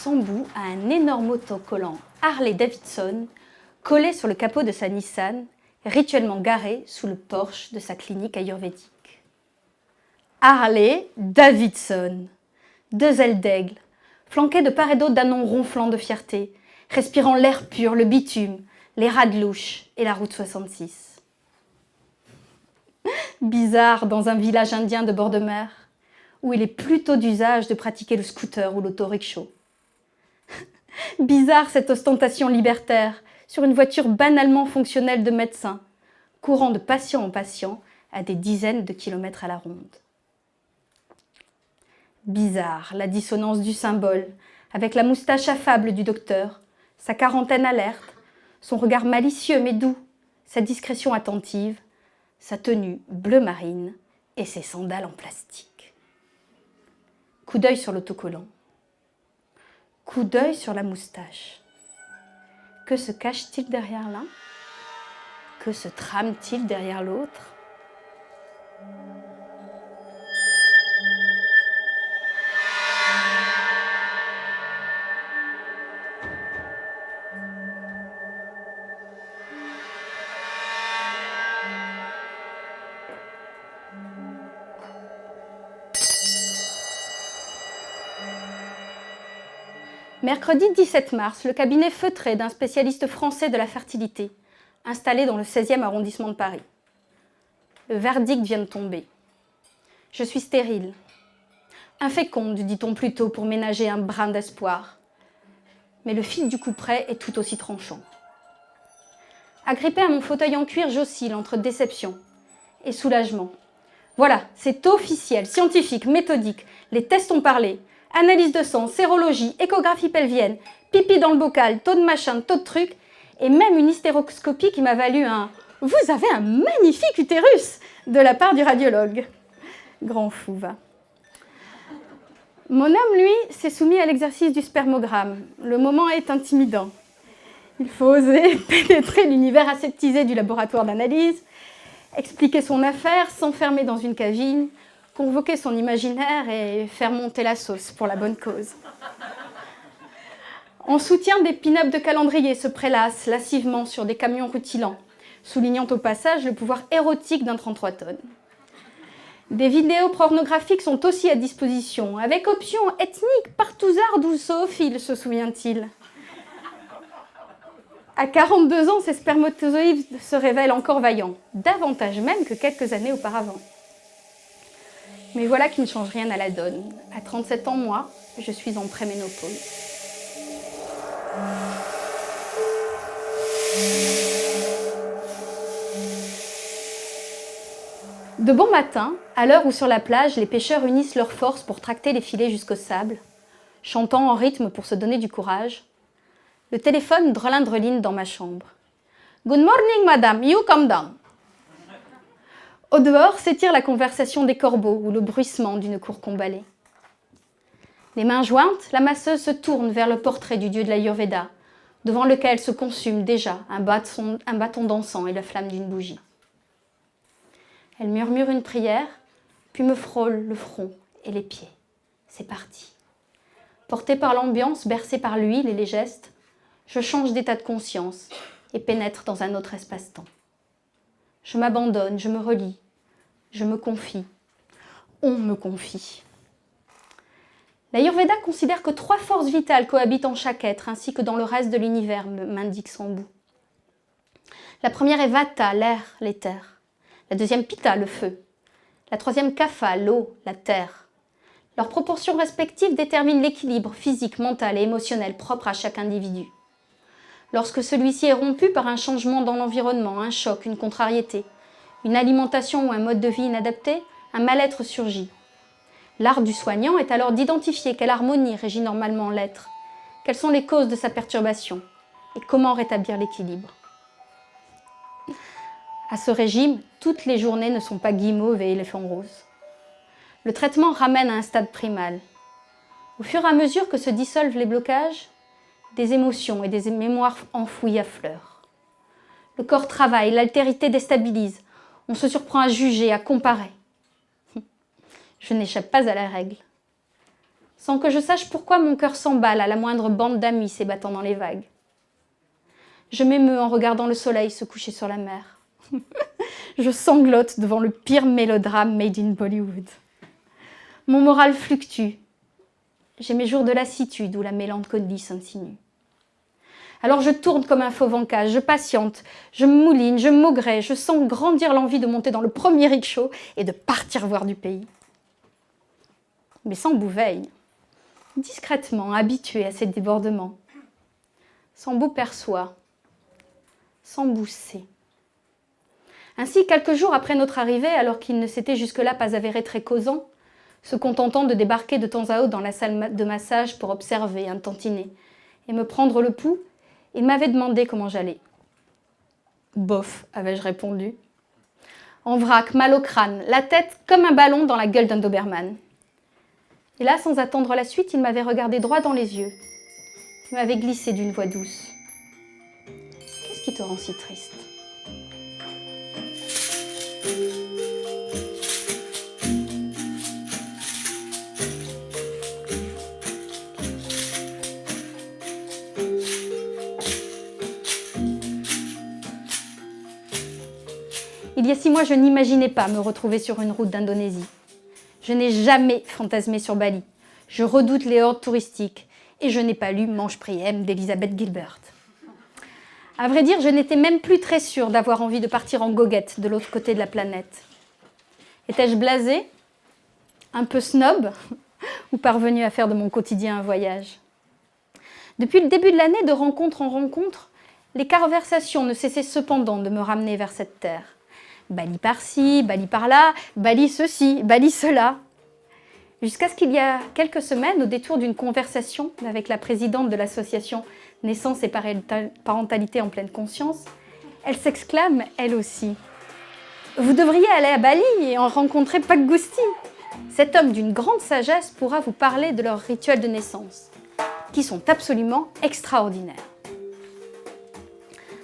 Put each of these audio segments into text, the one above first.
Sambou a un énorme autocollant Harley-Davidson collé sur le capot de sa Nissan, rituellement garé sous le porche de sa clinique ayurvédique. Harley-Davidson, deux ailes d'aigle, flanquées de part et d'autre d'un nom ronflant de fierté, respirant l'air pur, le bitume, les rats de louche et la route 66. Bizarre dans un village indien de bord de mer, où il est plutôt d'usage de pratiquer le scooter ou l'autorickshaw. Bizarre cette ostentation libertaire sur une voiture banalement fonctionnelle de médecin, courant de patient en patient à des dizaines de kilomètres à la ronde. Bizarre la dissonance du symbole, avec la moustache affable du docteur, sa quarantaine alerte, son regard malicieux mais doux, sa discrétion attentive, sa tenue bleu marine et ses sandales en plastique. Coup d'œil sur l'autocollant. Coup d'œil sur la moustache. Que se cache-t-il derrière l'un? Que se trame-t-il derrière l'autre? Mercredi 17 mars, le cabinet feutré d'un spécialiste français de la fertilité, installé dans le 16e arrondissement de Paris. Le verdict vient de tomber. Je suis stérile. Inféconde, dit-on plutôt, pour ménager un brin d'espoir. Mais le fil du couperet est tout aussi tranchant. Agrippé à mon fauteuil en cuir, j'oscille entre déception et soulagement. Voilà, c'est officiel, scientifique, méthodique. Les tests ont parlé. Analyse de sang, sérologie, échographie pelvienne, pipi dans le bocal, taux de machin, taux de truc, et même une hystéroscopie qui m'a valu un « Vous avez un magnifique utérus !» de la part du radiologue. Grand fou, va. Mon homme, lui, s'est soumis à l'exercice du spermogramme. Le moment est intimidant. Il faut oser pénétrer l'univers aseptisé du laboratoire d'analyse, expliquer son affaire, s'enfermer dans une cabine, convoquer son imaginaire et faire monter la sauce pour la bonne cause. En soutien, des pin-ups de calendrier se prélassent lascivement sur des camions rutilants, soulignant au passage le pouvoir érotique d'un 33 tonnes. Des vidéos pornographiques sont aussi à disposition, avec option ethnique, partouzarde ou zoophile, se souvient-il. À 42 ans, ces spermatozoïdes se révèlent encore vaillants, davantage même que quelques années auparavant. Mais voilà qui ne change rien à la donne. À 37 ans, moi, je suis en préménopause. De bon matin, à l'heure où sur la plage, les pêcheurs unissent leurs forces pour tracter les filets jusqu'au sable, chantant en rythme pour se donner du courage, le téléphone drelin-dreline dans ma chambre. « Good morning, madame, you come down !» Au dehors s'étire la conversation des corbeaux ou le bruissement d'une cour combalée. Les mains jointes, la masseuse se tourne vers le portrait du dieu de l'Ayurveda, devant lequel se consume déjà un bâton d'encens et la flamme d'une bougie. Elle murmure une prière, puis me frôle le front et les pieds. C'est parti. Portée par l'ambiance, bercée par l'huile et les gestes, je change d'état de conscience et pénètre dans un autre espace-temps. Je m'abandonne, je me relie, je me confie. On me confie. L'Ayurveda considère que 3 forces vitales cohabitent en chaque être, ainsi que dans le reste de l'univers, m'indique Sambou. La première est Vata, l'air, l'éther. La deuxième Pitta, le feu. La troisième Kapha, l'eau, la terre. Leurs proportions respectives déterminent l'équilibre physique, mental et émotionnel propre à chaque individu. Lorsque celui-ci est rompu par un changement dans l'environnement, un choc, une contrariété, une alimentation ou un mode de vie inadapté, un mal-être surgit. L'art du soignant est alors d'identifier quelle harmonie régit normalement l'être, quelles sont les causes de sa perturbation et comment rétablir l'équilibre. À ce régime, toutes les journées ne sont pas guimauves et éléphants roses. Le traitement ramène à un stade primal. Au fur et à mesure que se dissolvent les blocages, des émotions et des mémoires enfouies affleurent. Le corps travaille, l'altérité déstabilise. On se surprend à juger, à comparer. Je n'échappe pas à la règle. sans que je sache pourquoi mon cœur s'emballe à la moindre bande d'amis s'ébattant dans les vagues. Je m'émeus en regardant le soleil se coucher sur la mer. Je sanglote devant le pire mélodrame made in Bollywood. Mon moral fluctue. J'ai mes jours de lassitude où la mélancolie s'insinue. Alors je tourne comme un fauve en cage, je patiente, je me mouline, je maugrée, je sens grandir l'envie de monter dans le premier rickshaw et de partir voir du pays. Mais sans bouveille, discrètement habituée à ces débordements. Sambou perçoit, Sambou sait. Ainsi, quelques jours après notre arrivée, alors qu'il ne s'était jusque-là pas avéré très causant, se contentant de débarquer de temps à autre dans la salle de massage pour observer, un tantinet, et me prendre le pouls, il m'avait demandé comment j'allais. Bof, avais-je répondu. En vrac, mal au crâne, la tête comme un ballon dans la gueule d'un Doberman. Et là, sans attendre la suite, il m'avait regardé droit dans les yeux. Il m'avait glissé d'une voix douce. Qu'est-ce qui te rend si triste ? Il y a 6 mois, je n'imaginais pas me retrouver sur une route d'Indonésie. Je n'ai jamais fantasmé sur Bali. Je redoute les hordes touristiques et je n'ai pas lu Mange Priem d'Elizabeth Gilbert. À vrai dire, je n'étais même plus très sûre d'avoir envie de partir en goguette de l'autre côté de la planète. Étais-je blasée, un peu snob, ou parvenue à faire de mon quotidien un voyage ? Depuis le début de l'année, de rencontre en rencontre, les conversations ne cessaient cependant de me ramener vers cette terre. Bali par-ci, Bali par-là, Bali ceci, Bali cela. Jusqu'à ce qu'il y a quelques semaines, au détour d'une conversation avec la présidente de l'association Naissance et Parentalité en pleine conscience, elle s'exclame, elle aussi. « Vous devriez aller à Bali et en rencontrer Pak Gusti. Cet homme d'une grande sagesse pourra vous parler de leurs rituels de naissance, qui sont absolument extraordinaires. »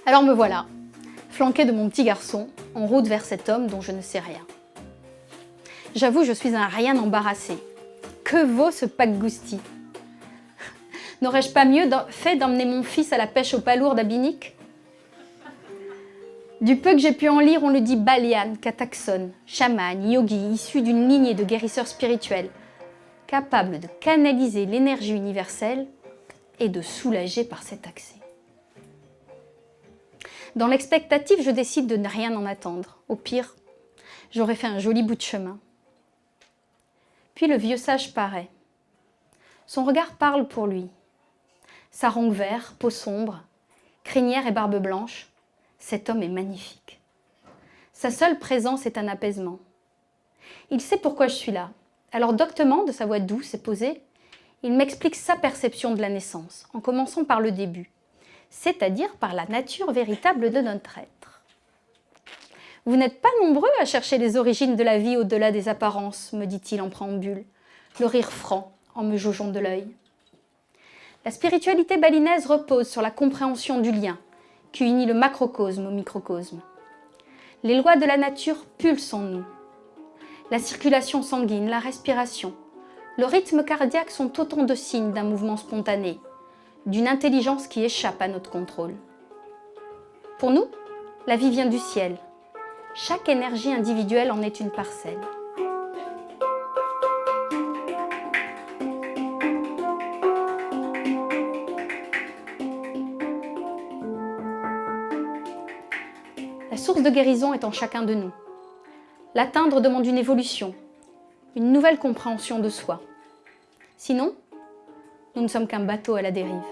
Alors me voilà, flanquée de mon petit garçon, en route vers cet homme dont je ne sais rien. J'avoue, je suis un rien embarrassé. Que vaut ce Pak Gusti ? N'aurais-je pas mieux fait d'emmener mon fils à la pêche au palourd à Binic ? Du peu que j'ai pu en lire, on le dit Balian, Kataxon, chaman, yogi, issu d'une lignée de guérisseurs spirituels, capable de canaliser l'énergie universelle et de soulager par cet accès. Dans l'expectative, je décide de ne rien en attendre. Au pire, j'aurais fait un joli bout de chemin. Puis le vieux sage paraît. Son regard parle pour lui. Sarong vert, peau sombre, crinière et barbe blanche, cet homme est magnifique. Sa seule présence est un apaisement. Il sait pourquoi je suis là. Alors doctement, de sa voix douce et posée, il m'explique sa perception de la naissance, en commençant par le début, c'est-à-dire par la nature véritable de notre être. Vous n'êtes pas nombreux à chercher les origines de la vie au-delà des apparences, me dit-il en préambule, le rire franc en me jaugeant de l'œil. La spiritualité balinaise repose sur la compréhension du lien qui unit le macrocosme au microcosme. Les lois de la nature pulsent en nous. La circulation sanguine, la respiration, le rythme cardiaque sont autant de signes d'un mouvement spontané, d'une intelligence qui échappe à notre contrôle. Pour nous, la vie vient du ciel. Chaque énergie individuelle en est une parcelle. La source de guérison est en chacun de nous. L'atteindre demande une évolution, une nouvelle compréhension de soi. Sinon, nous ne sommes qu'un bateau à la dérive.